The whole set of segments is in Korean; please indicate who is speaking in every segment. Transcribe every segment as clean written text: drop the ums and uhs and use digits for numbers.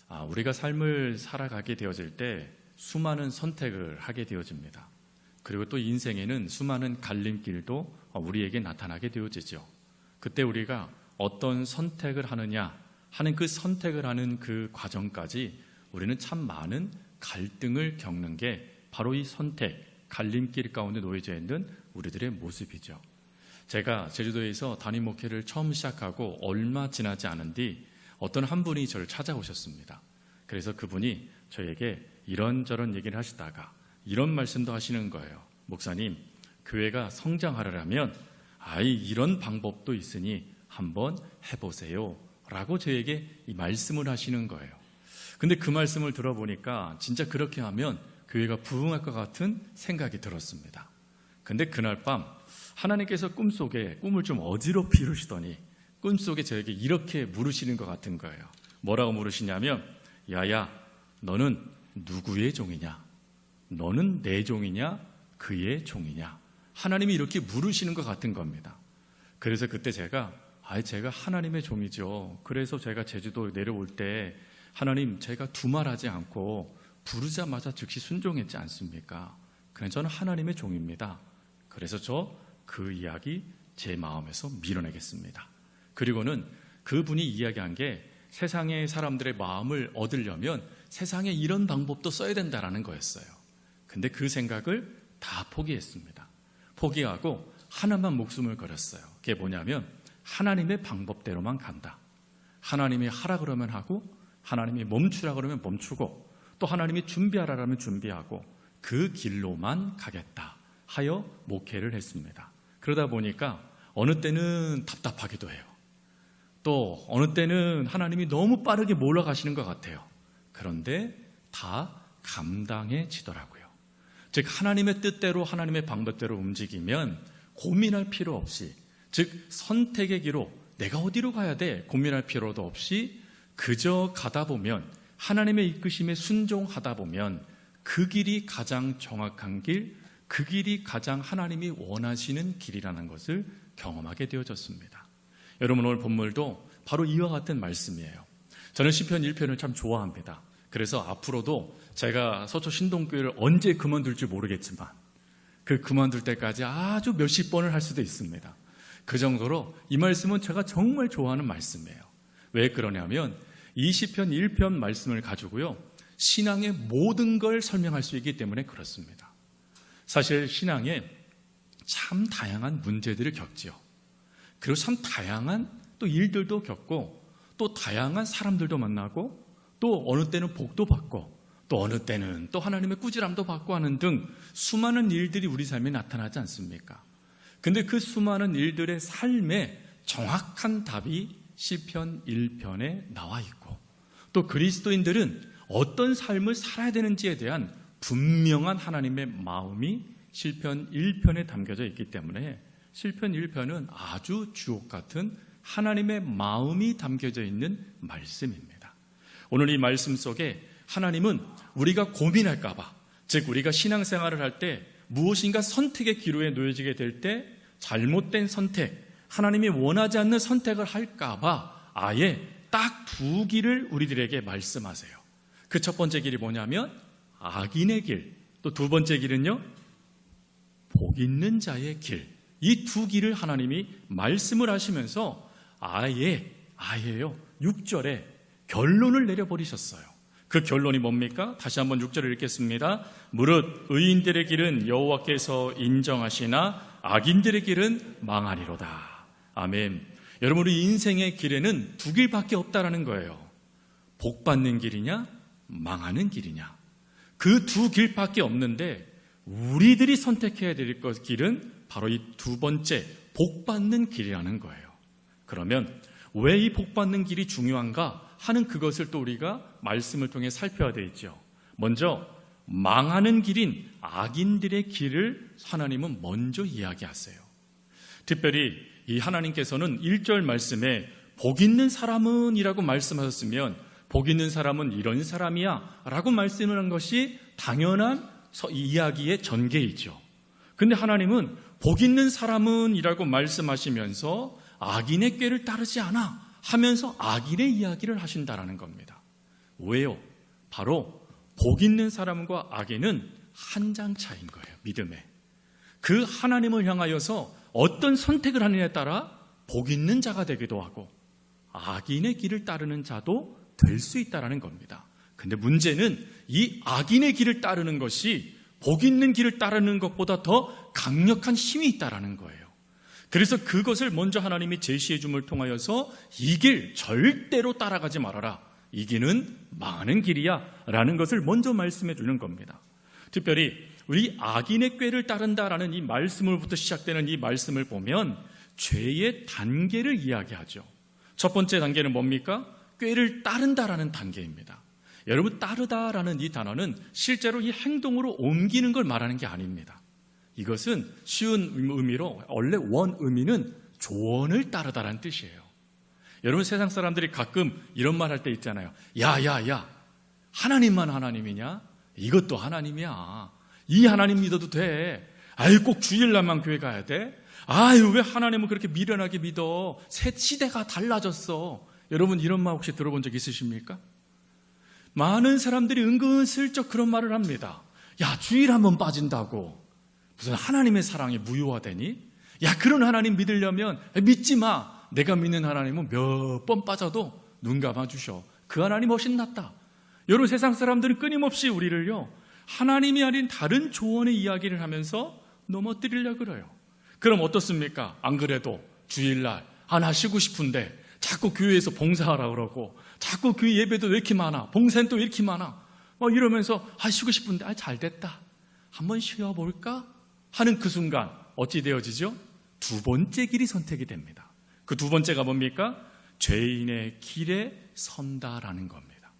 Speaker 1: 우리가 삶을 살아가게 되어질 때 수많은 선택을 하게 되어집니다. 그리고 또 인생에는 수많은 갈림길도 우리에게 나타나게 되어지죠. 그때 우리가 어떤 선택을 하느냐 하는 그 선택을 하는 그 과정까지 우리는 참 많은 갈등을 겪는 게 바로 이 선택, 갈림길 가운데 놓여져 있는 우리들의 모습이죠. 제가 제주도에서 담임 목회를 처음 시작하고 얼마 지나지 않은 뒤 어떤 한 분이 저를 찾아오셨습니다. 그래서 그분이 저에게 이런저런 얘기를 하시다가 이런 말씀도 하시는 거예요. 목사님, 교회가 성장하려면 이런 방법도 있으니 한번 해보세요 라고 저에게 이 말씀을 하시는 거예요. 근데 그 말씀을 들어보니까 진짜 그렇게 하면 교회가 부흥할 것 같은 생각이 들었습니다. 근데 그날 밤 하나님께서 꿈속에 꿈을 좀 어지럽히 이루시더니 꿈속에 저에게 이렇게 물으시는 것 같은 거예요. 뭐라고 물으시냐면, 야야, 너는 누구의 종이냐? 너는 내 종이냐? 그의 종이냐? 하나님이 이렇게 물으시는 것 같은 겁니다. 그래서 그때 제가 하나님의 종이죠. 그래서 제가 제주도 내려올 때 하나님, 제가 두말하지 않고 부르자마자 즉시 순종했지 않습니까? 그냥 저는 하나님의 종입니다. 그래서 그 이야기 제 마음에서 밀어내겠습니다. 그리고는 그분이 이야기한 게 세상의 사람들의 마음을 얻으려면 세상에 이런 방법도 써야 된다라는 거였어요. 근데 그 생각을 다 포기했습니다. 포기하고 하나만 목숨을 걸었어요. 그게 뭐냐면 하나님의 방법대로만 간다. 하나님이 하라 그러면 하고, 하나님이 멈추라 그러면 멈추고, 또 하나님이 준비하라 그러면 준비하고, 그 길로만 가겠다 하여 목회를 했습니다. 그러다 보니까 어느 때는 답답하기도 해요. 또 어느 때는 하나님이 너무 빠르게 몰아가시는 것 같아요. 그런데 다 감당해지더라고요. 즉 하나님의 뜻대로, 하나님의 방법대로 움직이면 고민할 필요 없이, 즉 선택의 길로 내가 어디로 가야 돼 고민할 필요도 없이 그저 가다 보면, 하나님의 이끄심에 순종하다 보면 그 길이 가장 정확한 길, 그 길이 가장 하나님이 원하시는 길이라는 것을 경험하게 되어졌습니다. 여러분, 오늘 본문도 바로 이와 같은 말씀이에요. 저는 시편 1편을 참 좋아합니다. 그래서 앞으로도 제가 서초 신동교회를 언제 그만둘지 모르겠지만 그 그만둘 때까지 아주 몇십 번을 할 수도 있습니다. 그 정도로 이 말씀은 제가 정말 좋아하는 말씀이에요. 왜 그러냐면 이 시편 1편 말씀을 가지고요, 신앙의 모든 걸 설명할 수 있기 때문에 그렇습니다. 사실 신앙에 참 다양한 문제들을 겪지요. 그리고 참 다양한 또 일들도 겪고, 또 다양한 사람들도 만나고, 또 어느 때는 복도 받고, 또 어느 때는 또 하나님의 꾸지람도 받고 하는 등 수많은 일들이 우리 삶에 나타나지 않습니까? 근데 그 수많은 일들의 삶에 정확한 답이 시편 1편에 나와 있고, 또 그리스도인들은 어떤 삶을 살아야 되는지에 대한 분명한 하나님의 마음이 시편 1편에 담겨져 있기 때문에 시편 1편은 아주 주옥 같은 하나님의 마음이 담겨져 있는 말씀입니다. 오늘 이 말씀 속에 하나님은 우리가 고민할까 봐, 즉 우리가 신앙생활을 할 때 무엇인가 선택의 기로에 놓여지게 될 때 잘못된 선택, 하나님이 원하지 않는 선택을 할까 봐 아예 딱 두 길을 우리들에게 말씀하세요. 그 첫 번째 길이 뭐냐면 악인의 길, 또 두 번째 길은요, 복 있는 자의 길. 이 두 길을 하나님이 말씀을 하시면서 아예요 6절에 결론을 내려버리셨어요. 그 결론이 뭡니까? 다시 한번 6절을 읽겠습니다. 무릇 의인들의 길은 여호와께서 인정하시나 악인들의 길은 망하리로다. 아멘. 여러분, 우리 인생의 길에는 두 길밖에 없다라는 거예요. 복 받는 길이냐, 망하는 길이냐. 그 두 길밖에 없는데 우리들이 선택해야 될 길은 바로 이 두 번째 복 받는 길이라는 거예요. 그러면 왜 이 복 받는 길이 중요한가 하는 그것을 또 우리가 말씀을 통해 살펴야 되겠죠. 먼저 망하는 길인 악인들의 길을 하나님은 먼저 이야기하세요. 특별히 이 하나님께서는 1절 말씀에 복 있는 사람은 이라고 말씀하셨으면 복 있는 사람은 이런 사람이야 라고 말씀을 한 것이 당연한 이야기의 전개이죠. 근데 하나님은 복 있는 사람은 이라고 말씀하시면서 악인의 꾀를 따르지 않아 하면서 악인의 이야기를 하신다라는 겁니다. 왜요? 바로 복 있는 사람과 악인은 한 장 차이인 거예요. 믿음에. 그 하나님을 향하여서 어떤 선택을 하느냐에 따라 복 있는 자가 되기도 하고 악인의 길을 따르는 자도 될 수 있다는 겁니다. 근데 문제는 이 악인의 길을 따르는 것이 복 있는 길을 따르는 것보다 더 강력한 힘이 있다는 거예요. 그래서 그것을 먼저 하나님이 제시해 줌을 통하여서 이 길 절대로 따라가지 말아라. 이 길은 망하는 길이야 라는 것을 먼저 말씀해 주는 겁니다. 특별히 우리 악인의 꾀를 따른다라는 이 말씀으로부터 시작되는 이 말씀을 보면 죄의 단계를 이야기하죠. 첫 번째 단계는 뭡니까? 꾀를 따른다라는 단계입니다. 여러분, 따르다라는 이 단어는 실제로 이 행동으로 옮기는 걸 말하는 게 아닙니다. 이것은 쉬운 의미로 원래 원 의미는 조언을 따르다라는 뜻이에요. 여러분, 세상 사람들이 가끔 이런 말 할 때 있잖아요. 야, 하나님만 하나님이냐? 이것도 하나님이야. 이 하나님 믿어도 돼. 아유, 꼭 주일날만 교회 가야 돼? 아유, 왜 하나님은 그렇게 미련하게 믿어? 새 시대가 달라졌어. 여러분, 이런 말 혹시 들어본 적 있으십니까? 많은 사람들이 은근슬쩍 그런 말을 합니다. 야, 주일 한번 빠진다고 무슨 하나님의 사랑이 무효화되니? 야, 그런 하나님 믿으려면 믿지 마. 내가 믿는 하나님은 몇 번 빠져도 눈 감아주셔. 그 하나님 훨씬 낫다. 여러분, 세상 사람들은 끊임없이 우리를요, 하나님이 아닌 다른 조언의 이야기를 하면서 넘어뜨리려고 그래요. 그럼 어떻습니까? 안 그래도 주일날 나 쉬고 싶은데 자꾸 교회에서 봉사하라고 그러고 자꾸 그 예배도 왜 이렇게 많아? 봉사는 또 왜 이렇게 많아? 이러면서 쉬고 싶은데 잘 됐다. 한번 쉬어볼까? 하는 그 순간 어찌 되어지죠? 두 번째 길이 선택이 됩니다. 그 두 번째가 뭡니까? 죄인의 길에 선다라는 겁니다.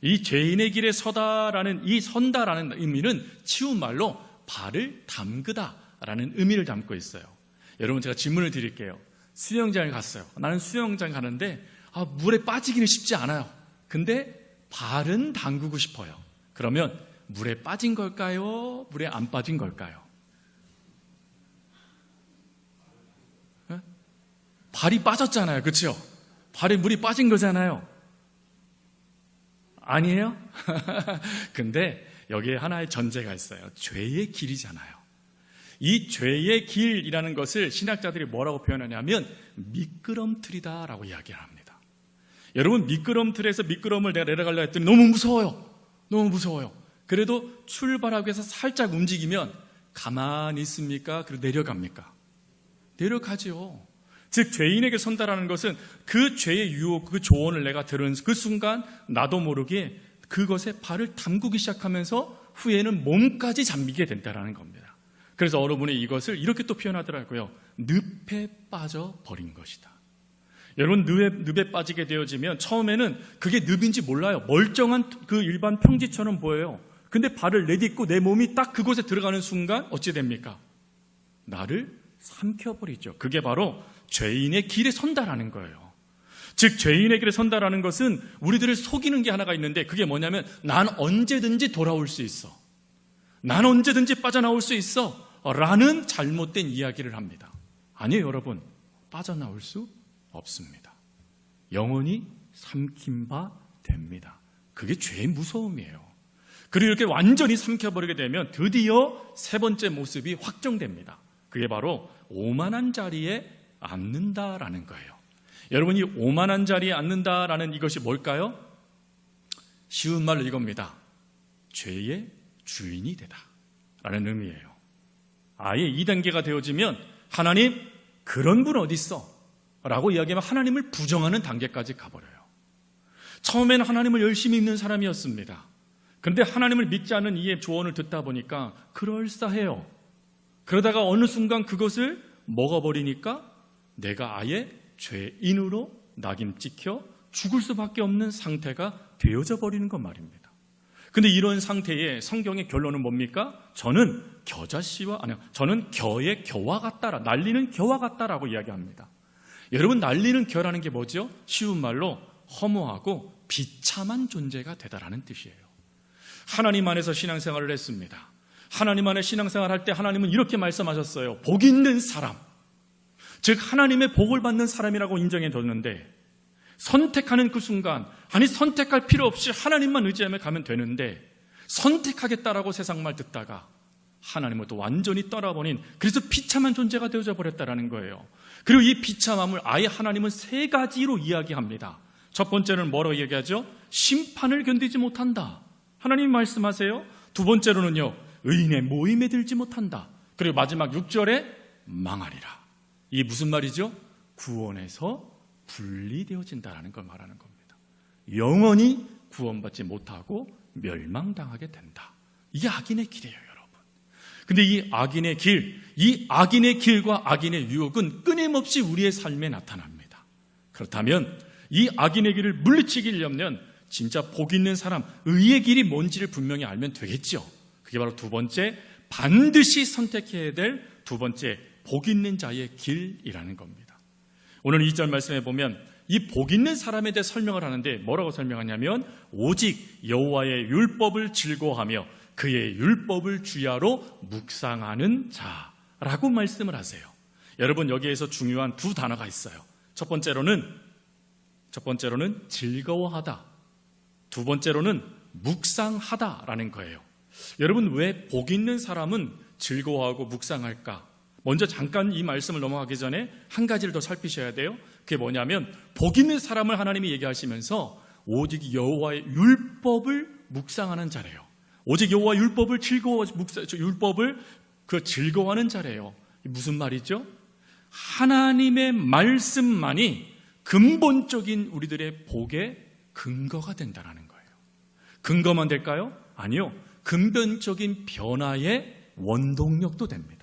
Speaker 1: 이 죄인의 길에 서다라는 이 선다라는 의미는 치운 말로 발을 담그다라는 의미를 담고 있어요. 여러분, 제가 질문을 드릴게요. 수영장을 갔어요. 나는 수영장 가는데 물에 빠지기는 쉽지 않아요. 근데 발은 담그고 싶어요. 그러면 물에 빠진 걸까요? 물에 안 빠진 걸까요? 발이 빠졌잖아요. 그렇죠? 발에 물이 빠진 거잖아요. 아니에요? 근데 여기에 하나의 전제가 있어요. 죄의 길이잖아요. 이 죄의 길이라는 것을 신학자들이 뭐라고 표현하냐면 미끄럼틀이다라고 이야기를 합니다. 여러분, 미끄럼틀에서 미끄럼을 내가 내려가려 했더니 너무 무서워요. 그래도 출발하기 위해서 살짝 움직이면 가만히 있습니까? 그리고 내려갑니까? 내려가죠. 즉, 죄인에게 선다라는 것은 그 죄의 유혹, 그 조언을 내가 들은 그 순간 나도 모르게 그것에 발을 담그기 시작하면서 후에는 몸까지 잠기게 된다는 겁니다. 그래서 어느 분이 이것을 이렇게 또 표현하더라고요. 늪에 빠져버린 것이다. 여러분, 늪에 빠지게 되어지면 처음에는 그게 늪인지 몰라요. 멀쩡한 그 일반 평지처럼 보여요. 근데 발을 내딛고 내 몸이 딱 그곳에 들어가는 순간 어찌 됩니까? 나를 삼켜버리죠. 그게 바로 죄인의 길에 선다라는 거예요. 즉, 죄인의 길에 선다라는 것은 우리들을 속이는 게 하나가 있는데 그게 뭐냐면 난 언제든지 돌아올 수 있어. 난 언제든지 빠져나올 수 있어. 라는 잘못된 이야기를 합니다. 아니에요, 여러분. 빠져나올 수 없습니다. 영원히 삼킨 바 됩니다. 그게 죄의 무서움이에요. 그리고 이렇게 완전히 삼켜버리게 되면 드디어 세 번째 모습이 확정됩니다. 그게 바로 오만한 자리에 앉는다라는 거예요. 여러분, 이 오만한 자리에 앉는다라는 이것이 뭘까요? 쉬운 말로 이겁니다. 죄의 주인이 되다 라는 의미예요. 아예 2단계가 되어지면 하나님, 그런 분 어디 있어? 라고 이야기하면 하나님을 부정하는 단계까지 가버려요. 처음에는 하나님을 열심히 믿는 사람이었습니다. 그런데 하나님을 믿지 않는 이의 조언을 듣다 보니까 그럴싸해요. 그러다가 어느 순간 그것을 먹어버리니까 내가 아예 죄인으로 낙인 찍혀 죽을 수밖에 없는 상태가 되어져 버리는 것 말입니다. 근데 이런 상태의 성경의 결론은 뭡니까? 저는 저는 겨의 겨와 같다라, 날리는 겨와 같다라고 이야기합니다. 여러분, 날리는 겨라는 게 뭐죠? 쉬운 말로 허무하고 비참한 존재가 되다라는 뜻이에요. 하나님 안에서 신앙생활을 했습니다. 하나님 안에 신앙생활 할 때 하나님은 이렇게 말씀하셨어요. 복 있는 사람, 즉 하나님의 복을 받는 사람이라고 인정해 줬는데 선택하는 그 순간, 아니 선택할 필요 없이 하나님만 의지하며 가면 되는데 선택하겠다라고 세상 말 듣다가 하나님을 또 완전히 떠나버린, 그래서 비참한 존재가 되어져 버렸다라는 거예요. 그리고 이 비참함을 아예 하나님은 세 가지로 이야기합니다. 첫 번째는 뭐라고 얘기하죠? 심판을 견디지 못한다, 하나님 말씀하세요. 두 번째로는요, 의인의 모임에 들지 못한다. 그리고 마지막 6절에 망하리라. 이게 무슨 말이죠? 구원에서 분리되어진다라는 걸 말하는 겁니다. 영원히 구원받지 못하고 멸망당하게 된다. 이게 악인의 길이에요, 여러분. 근데 이 악인의 길, 이 악인의 길과 악인의 유혹은 끊임없이 우리의 삶에 나타납니다. 그렇다면 이 악인의 길을 물리치기려면 진짜 복 있는 사람, 의의 길이 뭔지를 분명히 알면 되겠죠. 그게 바로 두 번째, 반드시 선택해야 될 두 번째 복 있는 자의 길이라는 겁니다. 오늘 2절 말씀에 보면 이 복 있는 사람에 대해 설명을 하는데 뭐라고 설명하냐면 오직 여호와의 율법을 즐거워하며 그의 율법을 주야로 묵상하는 자라고 말씀을 하세요. 여러분, 여기에서 중요한 두 단어가 있어요. 첫 번째로는 즐거워하다, 두 번째로는 묵상하다라는 거예요. 여러분, 왜 복 있는 사람은 즐거워하고 묵상할까? 먼저 잠깐 이 말씀을 넘어가기 전에 한 가지를 더 살피셔야 돼요. 그게 뭐냐면 복 있는 사람을 하나님이 얘기하시면서 오직 여호와의 율법을 묵상하는 자래요. 오직 여호와의 율법을 즐거워하는 자래요. 무슨 말이죠? 하나님의 말씀만이 근본적인 우리들의 복의 근거가 된다는 거예요. 근거만 될까요? 아니요. 근본적인 변화의 원동력도 됩니다.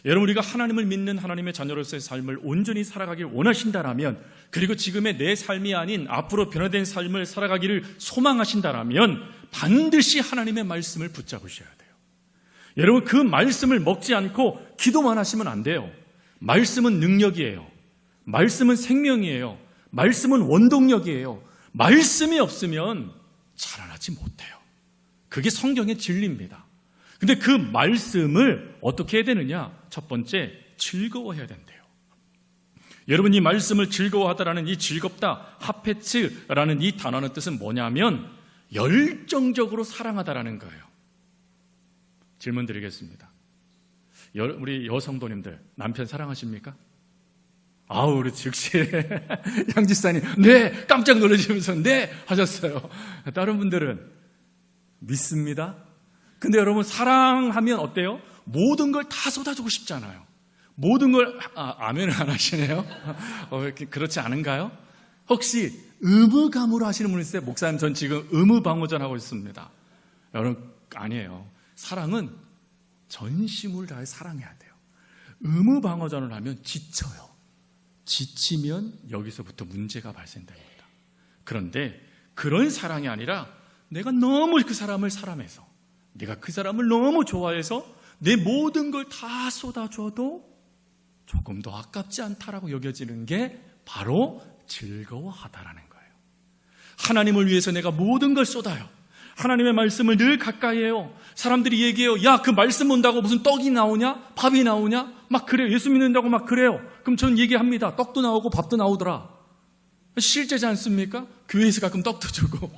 Speaker 1: 여러분, 우리가 하나님을 믿는 하나님의 자녀로서의 삶을 온전히 살아가길 원하신다라면, 그리고 지금의 내 삶이 아닌 앞으로 변화된 삶을 살아가기를 소망하신다라면 반드시 하나님의 말씀을 붙잡으셔야 돼요. 여러분, 그 말씀을 먹지 않고 기도만 하시면 안 돼요. 말씀은 능력이에요. 말씀은 생명이에요. 말씀은 원동력이에요. 말씀이 없으면 자라나지 못해요. 그게 성경의 진리입니다. 근데 그 말씀을 어떻게 해야 되느냐? 첫 번째, 즐거워해야 된대요. 여러분, 이 말씀을 즐거워하다라는 이 즐겁다, 하페츠라는 이 단어의 뜻은 뭐냐면 열정적으로 사랑하다라는 거예요. 질문 드리겠습니다. 우리 여성도님들 남편 사랑하십니까? 아우, 우리 즉시 양지사님 네, 깜짝 놀라시면서 네 하셨어요. 다른 분들은 믿습니다. 근데 여러분, 사랑하면 어때요? 모든 걸 다 쏟아주고 싶잖아요. 모든 걸 아멘을 안 하시네요. 그렇지 않은가요? 혹시 의무감으로 하시는 분 있어요? 목사님, 전 지금 의무방어전하고 있습니다. 여러분, 아니에요. 사랑은 전심을 다해 사랑해야 돼요. 의무방어전을 하면 지쳐요. 지치면 여기서부터 문제가 발생됩니다. 그런데 그런 사랑이 아니라 내가 너무 그 사람을 사랑해서, 내가 그 사람을 너무 좋아해서 내 모든 걸 다 쏟아줘도 조금 더 아깝지 않다라고 여겨지는 게 바로 즐거워하다라는 거예요. 하나님을 위해서 내가 모든 걸 쏟아요. 하나님의 말씀을 늘 가까이 해요. 사람들이 얘기해요. 야, 그 말씀 본다고 무슨 떡이 나오냐? 밥이 나오냐? 막 그래요. 예수 믿는다고 막 그래요. 그럼 저는 얘기합니다. 떡도 나오고 밥도 나오더라. 실제지 않습니까? 교회에서 가끔 떡도 주고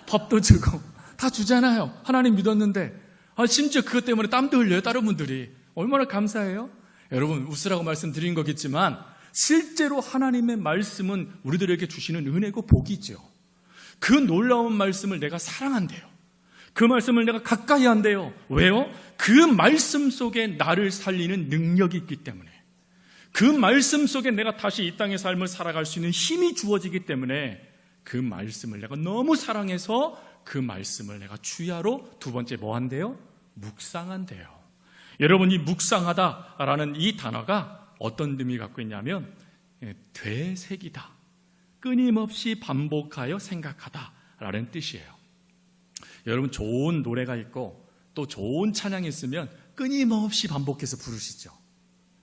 Speaker 1: 밥도 주고 다 주잖아요. 하나님 믿었는데. 심지어 그것 때문에 땀도 흘려요. 다른 분들이. 얼마나 감사해요? 여러분, 웃으라고 말씀드린 거겠지만 실제로 하나님의 말씀은 우리들에게 주시는 은혜고 복이죠. 그 놀라운 말씀을 내가 사랑한대요. 그 말씀을 내가 가까이 한대요. 왜요? 그 말씀 속에 나를 살리는 능력이 있기 때문에, 그 말씀 속에 내가 다시 이 땅의 삶을 살아갈 수 있는 힘이 주어지기 때문에 그 말씀을 내가 너무 사랑해서 그 말씀을 내가 주야로 두 번째 뭐 한대요? 묵상한대요. 여러분, 이 묵상하다라는 이 단어가 어떤 의미를 갖고 있냐면 되새기다, 끊임없이 반복하여 생각하다라는 뜻이에요. 여러분, 좋은 노래가 있고 또 좋은 찬양이 있으면 끊임없이 반복해서 부르시죠.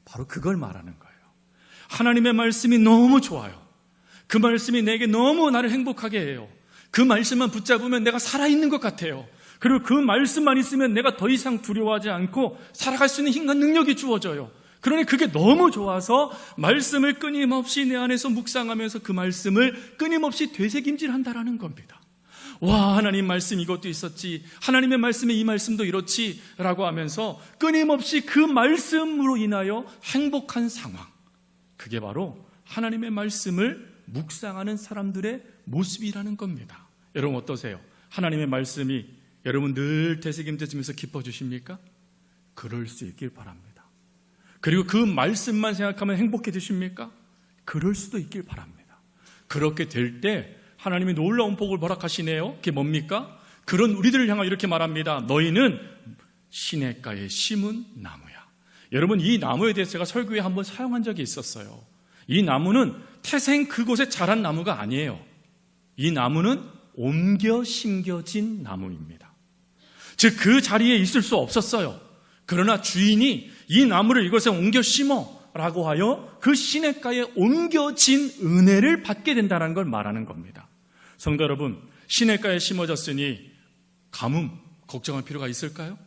Speaker 1: 바로 그걸 말하는 거예요. 하나님의 말씀이 너무 좋아요. 그 말씀이 내게 너무 나를 행복하게 해요. 그 말씀만 붙잡으면 내가 살아있는 것 같아요. 그리고 그 말씀만 있으면 내가 더 이상 두려워하지 않고 살아갈 수 있는 힘과 능력이 주어져요. 그러니 그게 너무 좋아서 말씀을 끊임없이 내 안에서 묵상하면서 그 말씀을 끊임없이 되새김질한다라는 겁니다. 와, 하나님 말씀 이것도 있었지, 하나님의 말씀에 이 말씀도 이렇지 라고 하면서 끊임없이 그 말씀으로 인하여 행복한 상황, 그게 바로 하나님의 말씀을 묵상하는 사람들의 모습이라는 겁니다. 여러분 어떠세요? 하나님의 말씀이 여러분 늘 되새김질지면서 기뻐주십니까? 그럴 수 있길 바랍니다. 그리고 그 말씀만 생각하면 행복해지십니까? 그럴 수도 있길 바랍니다. 그렇게 될 때 하나님이 놀라운 복을 허락하시네요. 그게 뭡니까? 그런 우리들을 향하여 이렇게 말합니다. 너희는 시냇가에 심은 나무야. 여러분, 이 나무에 대해서 제가 설교에 한번 사용한 적이 있었어요. 이 나무는 태생 그곳에 자란 나무가 아니에요. 이 나무는 옮겨 심겨진 나무입니다. 즉 그 자리에 있을 수 없었어요. 그러나 주인이 이 나무를 이곳에 옮겨 심어 라고 하여 그 시냇가에 옮겨진 은혜를 받게 된다는 걸 말하는 겁니다. 성도 여러분, 시냇가에 심어졌으니 가뭄 걱정할 필요가 있을까요?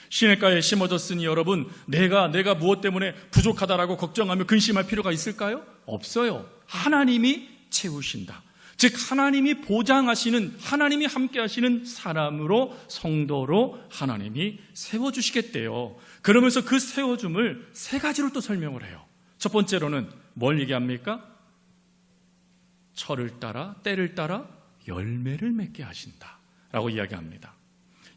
Speaker 1: 시냇가에 심어졌으니 여러분 내가 무엇 때문에 부족하다라고 걱정하며 근심할 필요가 있을까요? 없어요. 하나님이 채우신다. 즉 하나님이 보장하시는, 하나님이 함께 하시는 사람으로, 성도로 하나님이 세워주시겠대요. 그러면서 그 세워줌을 세 가지로 또 설명을 해요. 첫 번째로는 뭘 얘기합니까? 철을 따라 때를 따라 열매를 맺게 하신다 라고 이야기합니다.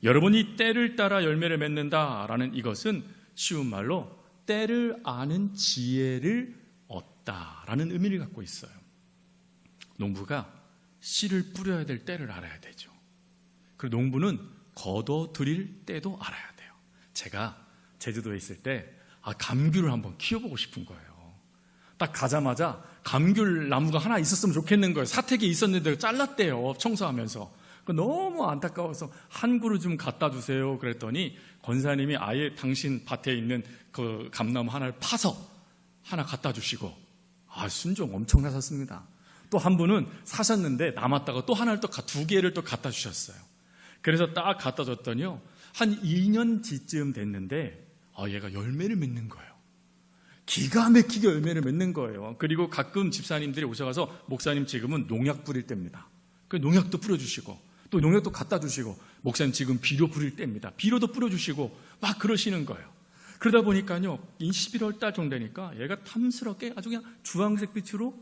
Speaker 1: 여러분이 때를 따라 열매를 맺는다라는 이것은 쉬운 말로 때를 아는 지혜를 얻다라는 의미를 갖고 있어요. 농부가 씨를 뿌려야 될 때를 알아야 되죠. 그리고 농부는 거둬들일 때도 알아야 돼요. 제가 제주도에 있을 때 감귤을 한번 키워보고 싶은 거예요. 딱 가자마자 감귤 나무가 하나 있었으면 좋겠는 거예요. 사택에 있었는데 잘랐대요, 청소하면서. 너무 안타까워서 한 그루 좀 갖다 주세요 그랬더니 권사님이 아예 당신 밭에 있는 그 감나무 하나를 파서 하나 갖다 주시고, 순종 엄청나셨습니다. 또 한 분은 사셨는데 남았다가 또 하나를 또 두 개를 또 갖다 주셨어요. 그래서 딱 갖다 줬더니요, 한 2년 뒤쯤 됐는데 얘가 열매를 맺는 거예요. 기가 막히게 열매를 맺는 거예요. 그리고 가끔 집사님들이 오셔가서 목사님 지금은 농약 뿌릴 때입니다. 그 농약도 뿌려주시고 또 농약도 갖다 주시고, 목사님 지금 비료 뿌릴 때입니다. 비료도 뿌려주시고 막 그러시는 거예요. 그러다 보니까요, 11월 달 정도 되니까 얘가 탐스럽게 아주 그냥 주황색 빛으로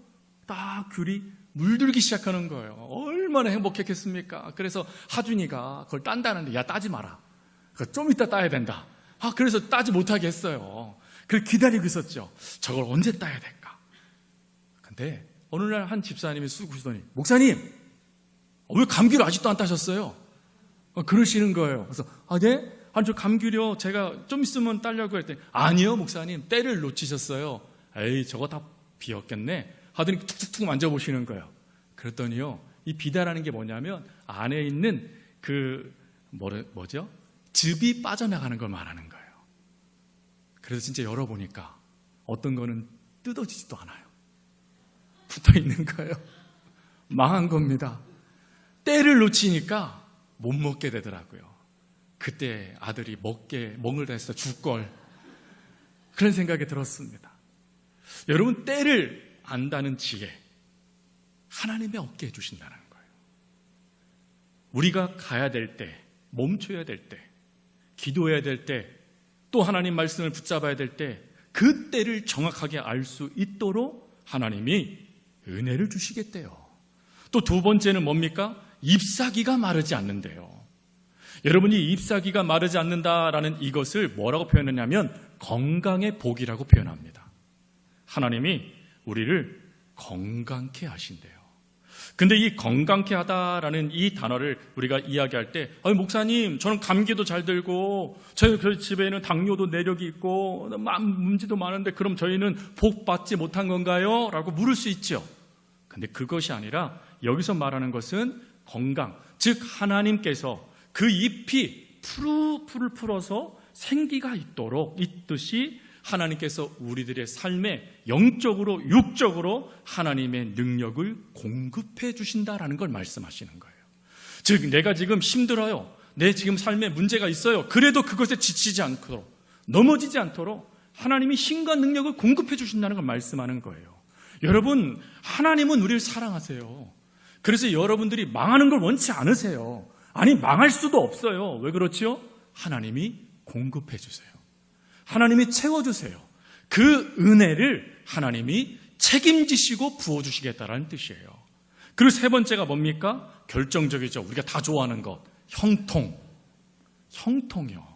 Speaker 1: 딱 귤이 물들기 시작하는 거예요. 얼마나 행복했겠습니까? 그래서 하준이가 그걸 딴다는데, 야 따지 마라, 좀 이따 따야 된다. 그래서 따지 못하게 했어요. 그래서 기다리고 있었죠. 저걸 언제 따야 될까? 근데 어느 날 한 집사님이 쑥 오시더니, 목사님 왜 감귤을 아직도 안 따셨어요? 그러시는 거예요. 그래서 네? 저 감귤이요, 제가 좀 있으면 따려고 했더니, 아니요 목사님, 때를 놓치셨어요. 에이 저거 다 비었겠네 하더니 툭툭툭 만져보시는 거예요. 그랬더니요, 이 비다라는 게 뭐냐면 안에 있는 뭐죠? 즙이 빠져나가는 걸 말하는 거예요. 그래서 진짜 열어보니까 어떤 거는 뜯어지지도 않아요. 붙어있는 거예요. 망한 겁니다. 때를 놓치니까 못 먹게 되더라고요. 그때 아들이 먹을 다 했어, 줄걸. 그런 생각이 들었습니다. 여러분, 때를 안다는 지혜, 하나님의 얻게 해주신다는 거예요. 우리가 가야 될 때, 멈춰야 될 때, 기도해야 될 때, 또 하나님 말씀을 붙잡아야 될 때, 그 때를 정확하게 알 수 있도록 하나님이 은혜를 주시겠대요. 또 두 번째는 뭡니까? 잎사귀가 마르지 않는데요. 여러분이 잎사귀가 마르지 않는다라는 이것을 뭐라고 표현하냐면 건강의 복이라고 표현합니다. 하나님이 우리를 건강케 하신대요. 근데 이 건강케 하다라는 이 단어를 우리가 이야기할 때, 목사님 저는 감기도 잘 들고 저희 집에는 당뇨도 내력이 있고 문제도 많은데 그럼 저희는 복 받지 못한 건가요? 라고 물을 수 있죠. 근데 그것이 아니라 여기서 말하는 것은 건강, 즉 하나님께서 그 잎이 풀을 풀어서 생기가 있듯이 하나님께서 우리들의 삶에 영적으로 육적으로 하나님의 능력을 공급해 주신다라는 걸 말씀하시는 거예요. 즉 내가 지금 힘들어요, 내 지금 삶에 문제가 있어요, 그래도 그것에 지치지 않도록, 넘어지지 않도록 하나님이 힘과 능력을 공급해 주신다는 걸 말씀하는 거예요. 여러분, 하나님은 우리를 사랑하세요. 그래서 여러분들이 망하는 걸 원치 않으세요. 아니, 망할 수도 없어요. 왜 그렇죠? 하나님이 공급해 주세요. 하나님이 채워주세요. 그 은혜를 하나님이 책임지시고 부어주시겠다라는 뜻이에요. 그리고 세 번째가 뭡니까? 결정적이죠. 우리가 다 좋아하는 것, 형통. 형통이요.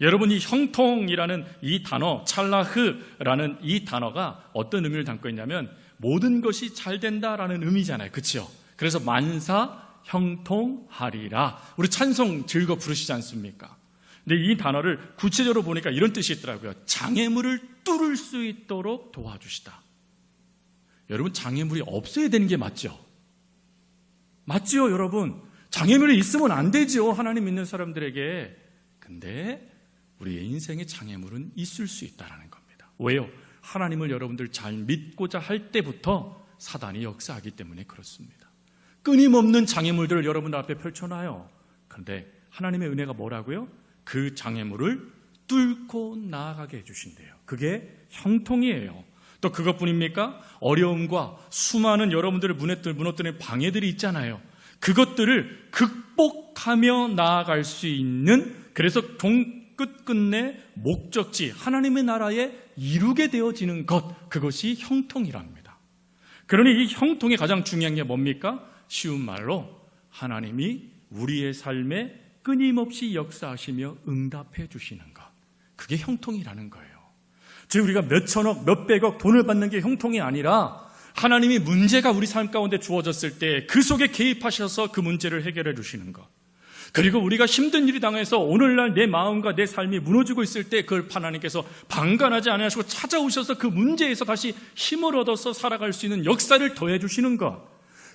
Speaker 1: 여러분, 이 형통이라는 이 단어, 찰라흐라는 이 단어가 어떤 의미를 담고 있냐면 모든 것이 잘 된다라는 의미잖아요. 그렇죠? 그래서 만사 형통하리라. 우리 찬송 즐거 부르시지 않습니까? 근데 이 단어를 구체적으로 보니까 이런 뜻이 있더라고요. 장애물을 뚫을 수 있도록 도와주시다. 여러분, 장애물이 없어야 되는 게 맞죠? 맞지요, 여러분? 장애물이 있으면 안 되죠, 하나님 믿는 사람들에게. 근데 우리의 인생에 장애물은 있을 수 있다는 겁니다. 왜요? 하나님을 여러분들 잘 믿고자 할 때부터 사단이 역사하기 때문에 그렇습니다. 끊임없는 장애물들을 여러분들 앞에 펼쳐놔요. 그런데 하나님의 은혜가 뭐라고요? 그 장애물을 뚫고 나아가게 해주신대요. 그게 형통이에요. 또 그것뿐입니까? 어려움과 수많은 여러분들의 무너뜨리는 방해들이 있잖아요. 그것들을 극복하며 나아갈 수 있는, 그래서 끝끝내 목적지 하나님의 나라에 이루게 되어지는 것, 그것이 형통이랍니다. 그러니 이 형통이 가장 중요한 게 뭡니까? 쉬운 말로 하나님이 우리의 삶에 끊임없이 역사하시며 응답해 주시는 것, 그게 형통이라는 거예요. 즉 우리가 몇 천억, 몇 백억 돈을 받는 게 형통이 아니라 하나님이 문제가 우리 삶 가운데 주어졌을 때 그 속에 개입하셔서 그 문제를 해결해 주시는 것, 그리고 우리가 힘든 일이 당해서 오늘날 내 마음과 내 삶이 무너지고 있을 때 그걸 하나님께서 방관하지 않으시고 찾아오셔서 그 문제에서 다시 힘을 얻어서 살아갈 수 있는 역사를 더해 주시는 것,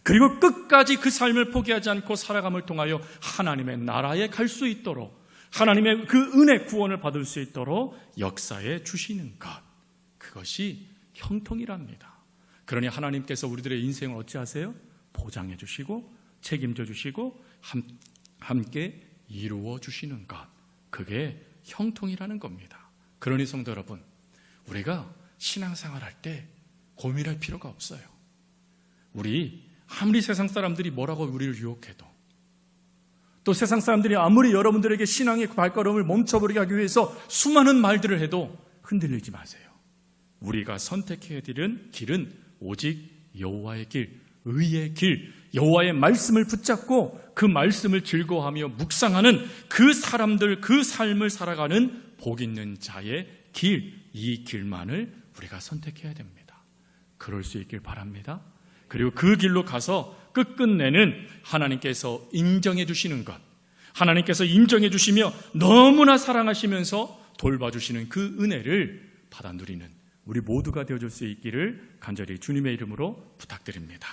Speaker 1: 그리고 끝까지 그 삶을 포기하지 않고 살아감을 통하여 하나님의 나라에 갈 수 있도록, 하나님의 그 은혜 구원을 받을 수 있도록 역사해 주시는 것, 그것이 형통이랍니다. 그러니 하나님께서 우리들의 인생을 어찌하세요? 보장해 주시고 책임져 주시고 함께 이루어 주시는 것, 그게 형통이라는 겁니다. 그러니 성도 여러분, 우리가 신앙생활할 때 고민할 필요가 없어요. 우리 아무리 세상 사람들이 뭐라고 우리를 유혹해도, 또 세상 사람들이 아무리 여러분들에게 신앙의 발걸음을 멈춰버리게 하기 위해서 수많은 말들을 해도 흔들리지 마세요. 우리가 선택해야 되는 길은 오직 여호와의 길, 의의 길, 여호와의 말씀을 붙잡고 그 말씀을 즐거워하며 묵상하는 그 사람들, 그 삶을 살아가는 복 있는 자의 길, 이 길만을 우리가 선택해야 됩니다. 그럴 수 있길 바랍니다. 그리고 그 길로 가서 끝끝내는 하나님께서 인정해 주시는 것, 하나님께서 인정해 주시며 너무나 사랑하시면서 돌봐주시는 그 은혜를 받아 누리는 우리 모두가 되어줄 수 있기를 간절히 주님의 이름으로 부탁드립니다.